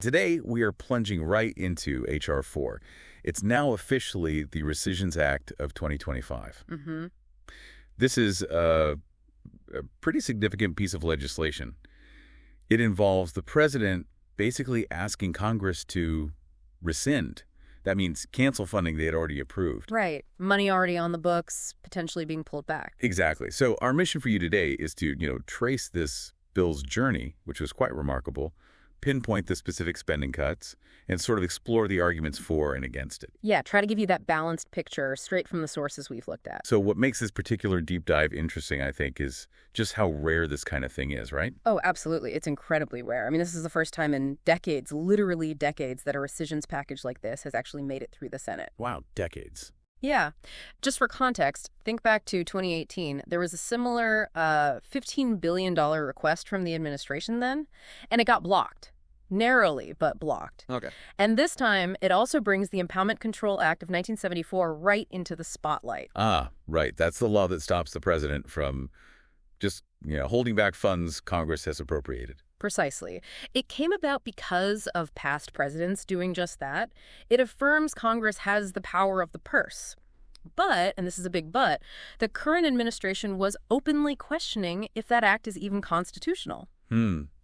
Today, we are plunging right into H.R. 4. It's now officially the Rescissions Act of 2025. Mm-hmm. This is a pretty significant piece of legislation. It involves the president basically asking Congress to rescind. That means cancel funding they had already approved. Right. Money already on the books, potentially being pulled back. Exactly. So our mission for you today is to, trace this bill's journey, which was quite remarkable, pinpoint the specific spending cuts, and sort of explore the arguments for and against it. Yeah, try to give you that balanced picture straight from the sources we've looked at. So what makes this particular deep dive interesting, I think, is just how rare this kind of thing is, right? Oh, absolutely. It's incredibly rare. I mean, this is the first time in decades, literally decades, that a rescissions package like this has actually made it through the Senate. Wow, decades. Yeah. Just for context, think back to 2018. There was a similar $15 billion request from the administration then, and it got blocked. Narrowly, but blocked. Okay. And this time, it also brings the Impoundment Control Act of 1974 right into the spotlight. Ah, right. That's the law that stops the president from just, holding back funds Congress has appropriated. Precisely. It came about because of past presidents doing just that. It affirms Congress has the power of the purse. But, and this is a big but, the current administration was openly questioning if that act is even constitutional.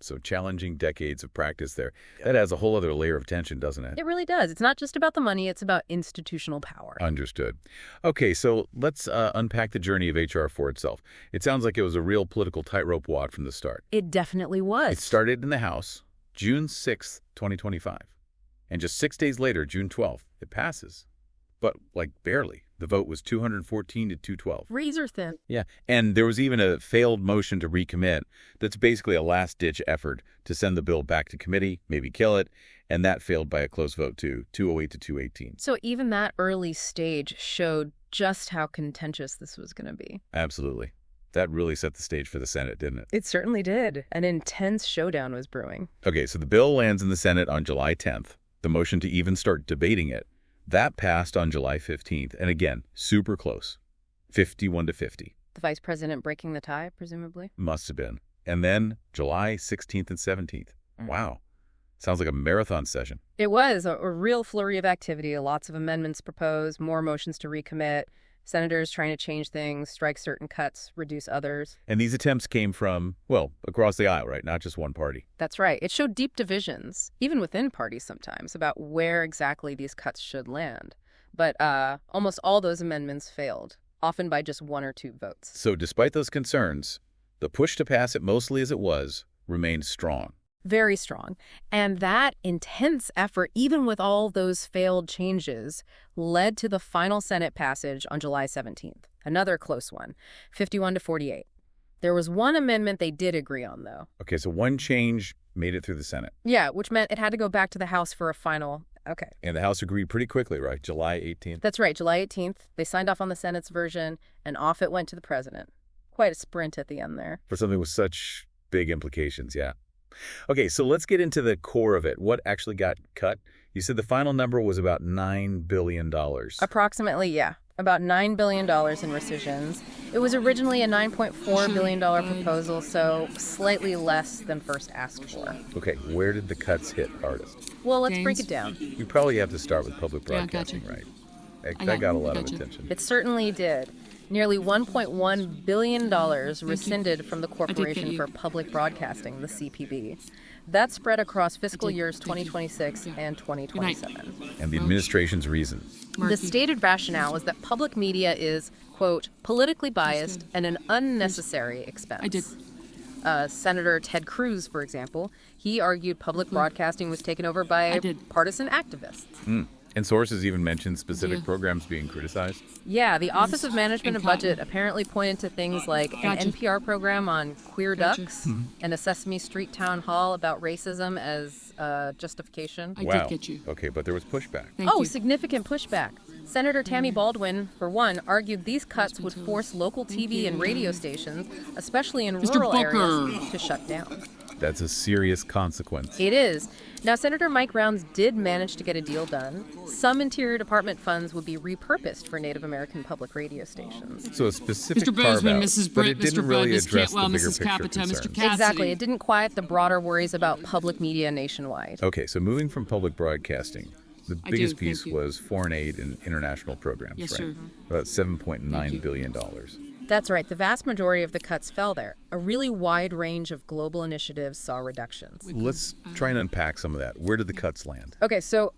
So challenging decades of practice there. That adds a whole other layer of tension, doesn't it? It really does. It's not just about the money, it's about institutional power. Understood. Okay, so let's unpack the journey of H.R. 4 itself. It sounds like it was a real political tightrope walk from the start. It definitely was. It started in the House, June 6th, 2025. And just 6 days later, June 12th, it passes. But, barely. The vote was 214 to 212. Razor thin. Yeah, and there was even a failed motion to recommit that's basically a last-ditch effort to send the bill back to committee, maybe kill it, and that failed by a close vote too, 208 to 218. So even that early stage showed just how contentious this was going to be. Absolutely. That really set the stage for the Senate, didn't it? It certainly did. An intense showdown was brewing. Okay, so the bill lands in the Senate on July 10th. The motion to even start debating it. That passed on July 15th, and again, super close, 51 to 50. The vice president breaking the tie, presumably? Must have been. And then July 16th and 17th. Wow. Sounds like a marathon session. It was a real flurry of activity, lots of amendments proposed, more motions to recommit, senators trying to change things, strike certain cuts, reduce others. And these attempts came from, across the aisle, right? Not just one party. That's right. It showed deep divisions, even within parties sometimes, about where exactly these cuts should land. But almost all those amendments failed, often by just 1 or 2 votes. So despite those concerns, the push to pass it mostly as it was remained strong. Very strong. And that intense effort, even with all those failed changes, led to the final Senate passage on July 17th. Another close one, 51 to 48. There was one amendment they did agree on, though. Okay, so one change made it through the Senate. Yeah, which meant it had to go back to the House for a final. Okay. And the House agreed pretty quickly, right? July 18th? That's right, July 18th. They signed off on the Senate's version, and off it went to the president. Quite a sprint at the end there. For something with such big implications, yeah. Okay, so let's get into the core of it. What actually got cut? You said the final number was about $9 billion. Approximately, yeah. About $9 billion in rescissions. It was originally a $9.4 billion proposal, so slightly less than first asked for. Okay, where did the cuts hit hardest? Well, let's break it down. You probably have to start with public broadcasting, right? That got a lot of attention. It certainly did. Nearly $1.1 billion rescinded from the Corporation for Public Broadcasting, the CPB. That spread across fiscal years 2026 and 2027. And the administration's reason? The stated rationale was that public media is, quote, politically biased and an unnecessary expense. Senator Ted Cruz, for example, he argued public broadcasting was taken over by partisan activists. And sources even mentioned specific programs being criticized? Yeah, the Office of Management and Budget apparently pointed to things like an NPR program on queer ducks and a Sesame Street town hall about racism as justification. I did get you. Okay, but there was pushback. Significant pushback. Senator Tammy Baldwin, for one, argued these cuts would force local TV and radio stations, especially in rural areas, to shut down. That's a serious consequence. It is. Now, Senator Mike Rounds did manage to get a deal done. Some Interior Department funds would be repurposed for Native American public radio stations. So a specific Mr. Bozeman, carve-out, Mrs. but Britt, it didn't Mr. really Budd, Ms. address Cantwell, the bigger Mrs. picture Capita, Mr. concerns. Cassidy. Exactly. It didn't quiet the broader worries about public media nationwide. Okay, so moving from public broadcasting, the I biggest do, thank piece you. was foreign aid and international programs, Yes, right? sir. About $7.9 Thank you. billion. That's right. The vast majority of the cuts fell there. A really wide range of global initiatives saw reductions. Let's try and unpack some of that. Where did the cuts land? Okay, so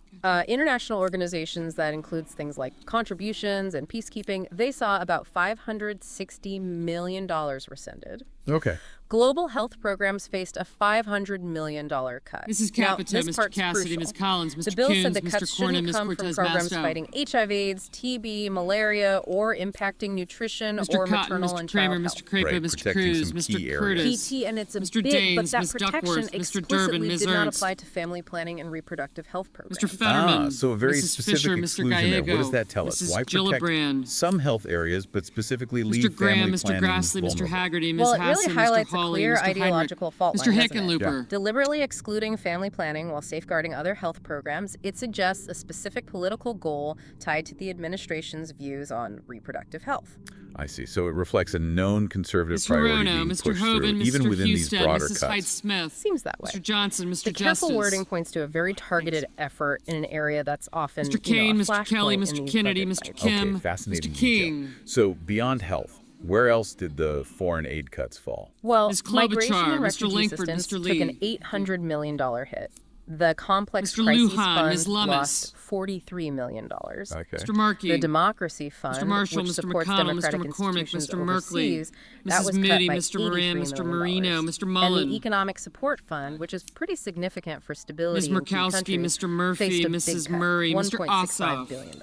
international organizations, that includes things like contributions and peacekeeping, they saw about $560 million rescinded. Okay. Global health programs faced a $500 million cut. Mrs. Now, Capita, this Mr. part's Cassidy, crucial. Ms. Collins, Mr. The bill said Coons, the Mr. cuts Cornyn, shouldn't Ms. come from Cortez programs Masto. fighting HIV/AIDS, TB, malaria, or impacting nutrition Mr. or Cotton, maternal Mr. and Kramer, child Mr. health. Crapo, Right, Mr. protecting Cruz, some Mr. key areas. Curtis. PT, and it's a Mr. big, Daines, but that Ms. protection Duckworth, Mr. explicitly Durbin, Ms. did not Ernst. apply to family planning and reproductive health programs. Mr. Fetterman, So a very Mrs. specific Fisher, Mr. exclusion there. Gallego, What does that tell us? Mrs. Why protect Gillibrand, some health areas, but specifically leave Mr. Graham, family Mr. planning Grassley, Mr. vulnerable? Haggerty, Ms. Well, it really Hassan, highlights Mr. Hawley, a clear Mr. Heinrich, ideological fault Mr. line, doesn't it? Hickenlooper. Deliberately excluding family planning while safeguarding other health programs, it suggests a specific political goal tied to the administration's views on reproductive health. I see. So it reflects a known conservative Mr. priority Rono, being Mr. pushed Hoban, through, even Mr. within Houston, these broader Mrs. cuts. Hyde-Smith, Seems that way. Mr. Johnson, Mr. The careful Justice, wording points to a very targeted effort in an area that's often Mr. Kane, a Mr. Kelly, flashpoint in Mr. these Kennedy, budget Mr. fights. Kim, Okay, fascinating Mr. detail. King. So beyond health, where else did the foreign aid cuts fall? Well, Ms. migration Klobuchar, and Mr. refugee Langford, assistance Mr. took an Lee. $800 million hit. The Complex Mr. Crises Lujan, Ms. Fund Lummis. lost $43 million. Okay. Mr. Markey, The Democracy Fund, Mr. Marshall, which Mr. supports McConnell, democratic Mr. McCormick, institutions Mr. Merkley, overseas, that was Mrs. cut Moody, by Mr. Moran, $83 Mr. million. Marino, Mr. And Mullen, the Economic Support Fund, which is pretty significant for stability Ms. in key Murkowski, countries, Mr. Murphy, faced a Mrs. big cut, Murray, Mr. $1.65 Ossoff. billion.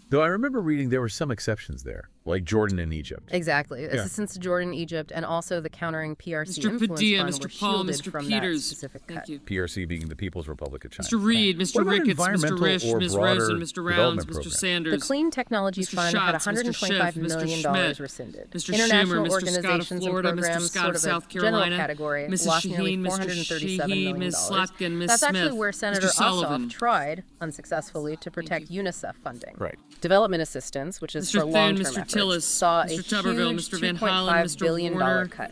Though I remember reading there were some exceptions there, like Jordan and Egypt. Exactly. Assistance to Jordan, Egypt, and also the Countering PRC Mr. Influence Padilla, Fund Mr. were Paul, shielded Mr. from Peters. that specific Thank cut. you. PRC being the People's Republic of China. Mr. Reed, What Mr. about Ricketts, Mr. environmental Risch, or Ms. broader Rosen, Mr. Rounds, development Mr. programs? The Sanders, Clean Technology Mr. Fund had Schatz, Mr. $125 Schiff, million Mr. Schmidt, rescinded. Mr. International Schumer, Mr. Scott of organizations Florida, and Mr. programs, Scott sort of of a South general Carolina, category, Mrs. lost nearly Shaheen, Mr. $437 Sheehy, million. Ms. Slotkin, Ms. That's actually Smith, where Senator Mr. Sullivan. Ossoff tried, unsuccessfully, to protect UNICEF funding. Right. Development assistance, which is Mr. for Thune, long-term Mr. efforts, Tillis, saw Mr. a Tuberville, huge Mr. Van Hollen, $2.5 Mr. billion Warner, cut.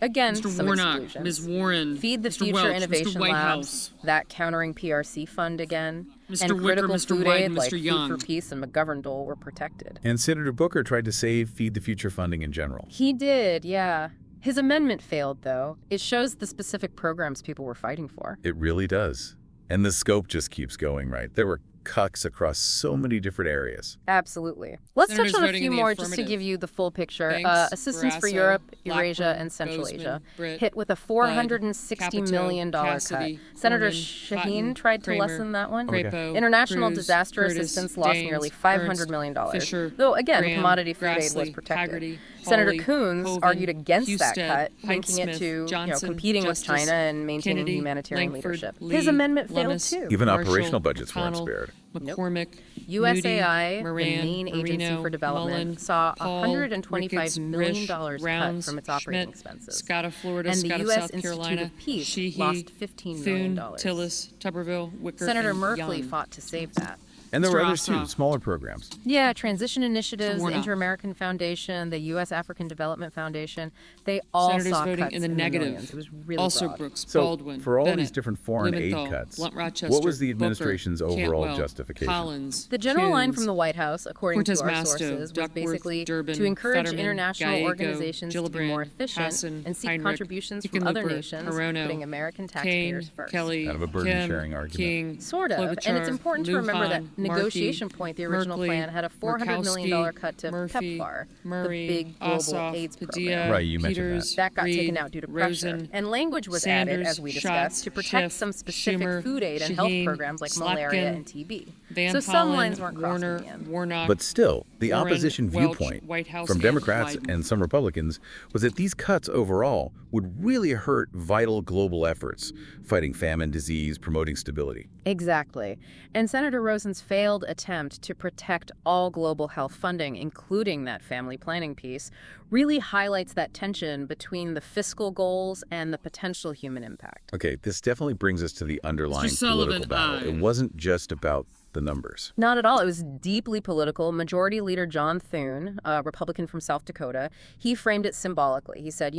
Again, Mr. some Warnock, exclusions. Ms. Warren, Feed the Mr. Future Welch, Innovation Mr. Labs, Whitehouse, that Countering PRC fund again, Mr. and Wicker, critical Mr. food White, aid and like Mr. Young. Food for Peace and McGovern Dole were protected. And Senator Booker tried to save Feed the Future funding in general. He did, yeah. His amendment failed, though. It shows the specific programs people were fighting for. It really does. And the scope just keeps going, right? There were cuts across so many different areas. Absolutely. Let's Senators touch on a voting few in the more just to affirmative. give you the full picture. Banks, Assistance for Barrasso, Europe, Eurasia, Blackburn, and Central Bozeman, Asia Britt, hit with a $460 Capito, million Cassidy, cut. Senator Cornyn, Shaheen Cotton, tried to Kramer, lessen that one. Crapo, International Cruz, disaster Curtis, assistance lost Daines, nearly $500 Ernst, million. Fisher, Though, again, Graham, commodity food aid was Grassley, protected. Haggerty, Senator Hawley, Coons Hoven, argued against Husted, that cut, linking it Hyde-Smith, to Johnson, competing Justice, with China and maintaining Kennedy, humanitarian Langford, leadership. Lee, His amendment failed, Lummis, too. Even Marshall, operational budgets weren't McConnell, spared. McCormick, USAI, Moody, the Moran, main agency Marino, for development, Mullen, saw Paul, $125 Ricketts, million Risch, cut Rounds, from its operating Schmidt, expenses. Scott of Florida, And the Scott of U.S. South Institute Carolina, of Peace Sheehy, lost $15 million. Thune, Tillis, Tuberville, Wicker, Senator and Merkley Young. fought to save that. And there Mr. were others too, Ossoff. smaller programs. Yeah, Transition Initiatives, the Warnock. Inter-American Foundation, the U.S. African Development Foundation, they all Senators saw voting cuts in the negative. millions. It was really Also broad. Brooks, So Baldwin, for all Bennett, these different foreign Blumenthal, aid cuts, Blunt Rochester, what was the Booker, administration's overall Cantwell, justification? Collins, The general line Coons, from the White House, according Cortez to our Masto, sources, was Duckworth, basically Durbin, to encourage Fetterman, international Gallego, organizations to be more Gillibrand, efficient Hassan, and seek Heinrich, contributions from other Hickenlooper, nations, Hirono, putting American Kane, taxpayers first. Kelly, Kind of a burden-sharing Kim, argument. King, Sort of. Klobuchar, And it's important to remember that Lujan, negotiation Markey, point, the original Merkley, plan, had a $400 million Murkowski, cut to Murphy, PEPFAR, Murray, the big global Ossoff, AIDS Padilla, program. Right, you mentioned Peters, That got Reed, taken out due to pressure. Rosen, And language was Sanders, added, as we discussed, Schatz, to protect Schiff, some specific Schumer, food aid and Shaheen, health programs like malaria Slotkin, and TB. Van So some Hollen, lines weren't crossed in Warner, the end. Warnock. But still, the Warren, opposition Welch, viewpoint Whitehouse, from and Democrats Biden. and some Republicans was that these cuts overall would really hurt vital global efforts, fighting famine, disease, promoting stability. Exactly. And Senator Rosen's failed attempt to protect all global health funding, including that family planning piece, really highlights that tension between the fiscal goals and the potential human impact. Okay, this definitely brings us to the underlying Sullivan, political battle. aye. It wasn't just about the numbers. Not at all. It was deeply political. Majority Leader John Thune, a Republican from South Dakota, he framed it symbolically. He said,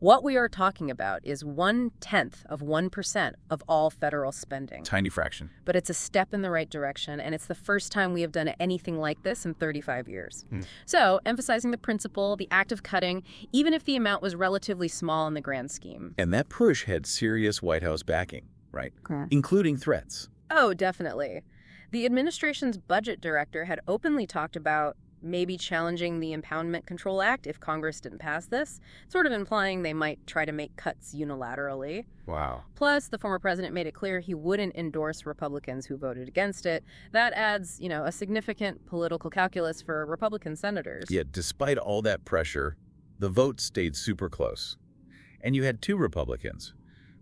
what we are talking about is 0.1% of all federal spending. Tiny fraction. But it's a step in the right direction, and it's the first time we have done anything like this in 35 years. So, emphasizing the principle, the act of cutting, even if the amount was relatively small in the grand scheme. And that push had serious White House backing, right? Correct. Including threats. Oh, definitely. The administration's budget director had openly talked about maybe challenging the Impoundment Control Act if Congress didn't pass this, sort of implying they might try to make cuts unilaterally. Wow. Plus, the former president made it clear he wouldn't endorse Republicans who voted against it. That adds, a significant political calculus for Republican senators. Yet, despite all that pressure, the vote stayed super close. And you had two Republicans,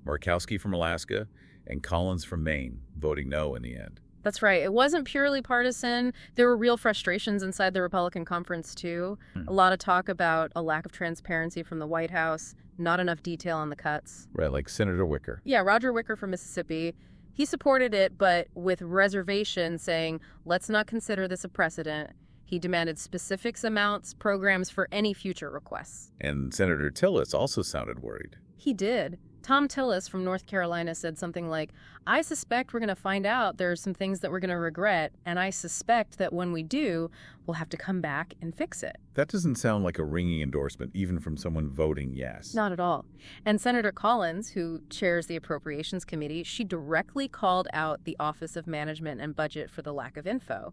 Murkowski from Alaska and Collins from Maine, voting no in the end. That's right. It wasn't purely partisan. There were real frustrations inside the Republican conference, too. A lot of talk about a lack of transparency from the White House, not enough detail on the cuts. Right, like Senator Wicker. Yeah, Roger Wicker from Mississippi. He supported it, but with reservation, saying, let's not consider this a precedent. He demanded specifics amounts, programs for any future requests. And Senator Tillis also sounded worried. He did. Tom Tillis from North Carolina said something like, I suspect we're going to find out there are some things that we're going to regret, and I suspect that when we do, we'll have to come back and fix it. That doesn't sound like a ringing endorsement, even from someone voting yes. Not at all. And Senator Collins, who chairs the Appropriations Committee, she directly called out the Office of Management and Budget for the lack of info,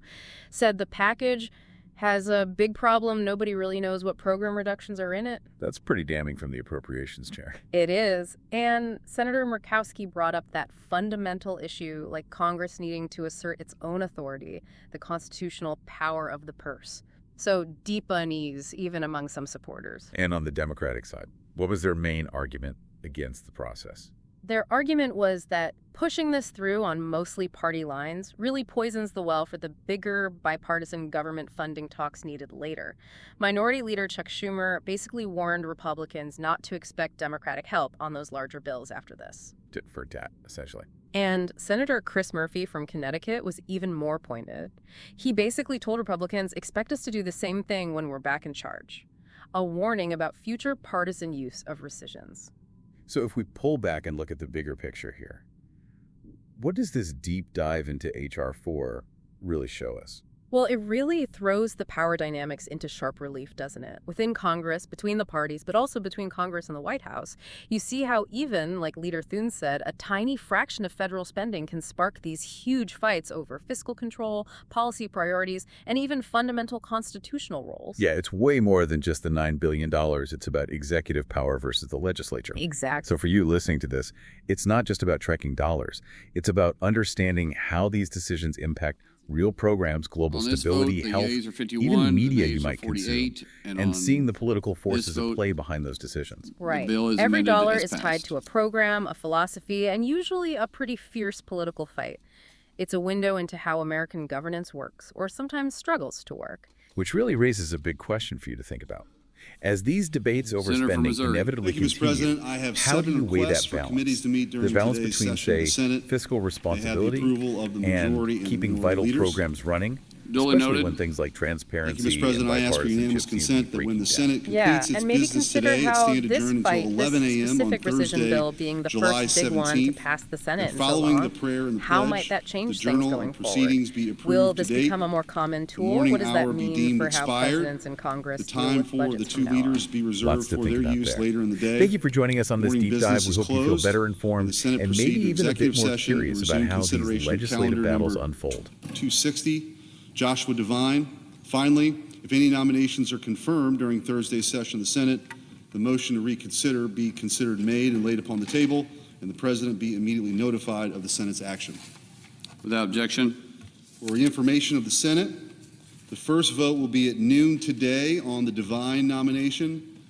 said the package has a big problem. Nobody really knows what program reductions are in it. That's pretty damning from the Appropriations Chair. It is. And Senator Murkowski brought up that fundamental issue, like Congress needing to assert its own authority, the constitutional power of the purse. So deep unease, even among some supporters. And on the Democratic side, what was their main argument against the process? Their argument was that pushing this through on mostly party lines really poisons the well for the bigger bipartisan government funding talks needed later. Minority Leader Chuck Schumer basically warned Republicans not to expect Democratic help on those larger bills after this. Tit for tat, essentially. And Senator Chris Murphy from Connecticut was even more pointed. He basically told Republicans, expect us to do the same thing when we're back in charge. A warning about future partisan use of rescissions. So if we pull back and look at the bigger picture here, what does this deep dive into H.R. 4 really show us? Well, it really throws the power dynamics into sharp relief, doesn't it? Within Congress, between the parties, but also between Congress and the White House, you see how even, like Leader Thune said, a tiny fraction of federal spending can spark these huge fights over fiscal control, policy priorities, and even fundamental constitutional roles. Yeah, it's way more than just the $9 billion. It's about executive power versus the legislature. Exactly. So for you listening to this, it's not just about tracking dollars. It's about understanding how these decisions impact real programs, global stability, health, even media you might consume, and seeing the political forces at play behind those decisions. Right. Every dollar is tied to a program, a philosophy, and usually a pretty fierce political fight. It's a window into how American governance works, or sometimes struggles to work. Which really raises a big question for you to think about. As these debates over spending inevitably continue, how do you weigh that balance? The balance between, say, fiscal responsibility and keeping vital programs running, especially when things like transparency and bipartisanship seem to be breaking down. Yeah, and maybe consider how this fight, this specific rescission bill being the first big one to pass the Senate in so long, how might that change things going forward? Will this become a more common tool? What does that mean for how presidents and Congress deal with budgets from now on? Lots to think about there. Thank you for joining us on this deep dive. We hope you feel better informed and maybe even a bit more curious about how these legislative battles unfold. 260. Joshua Devine. Finally, if any nominations are confirmed during Thursday's session of the Senate, the motion to reconsider be considered made and laid upon the table, and the President be immediately notified of the Senate's action. Without objection. For information of the Senate, the first vote will be at noon today on the Devine nomination.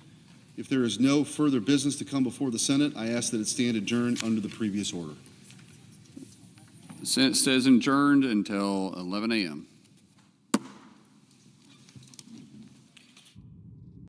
If there is no further business to come before the Senate, I ask that it stand adjourned under the previous order. The Senate stays adjourned until 11 a.m.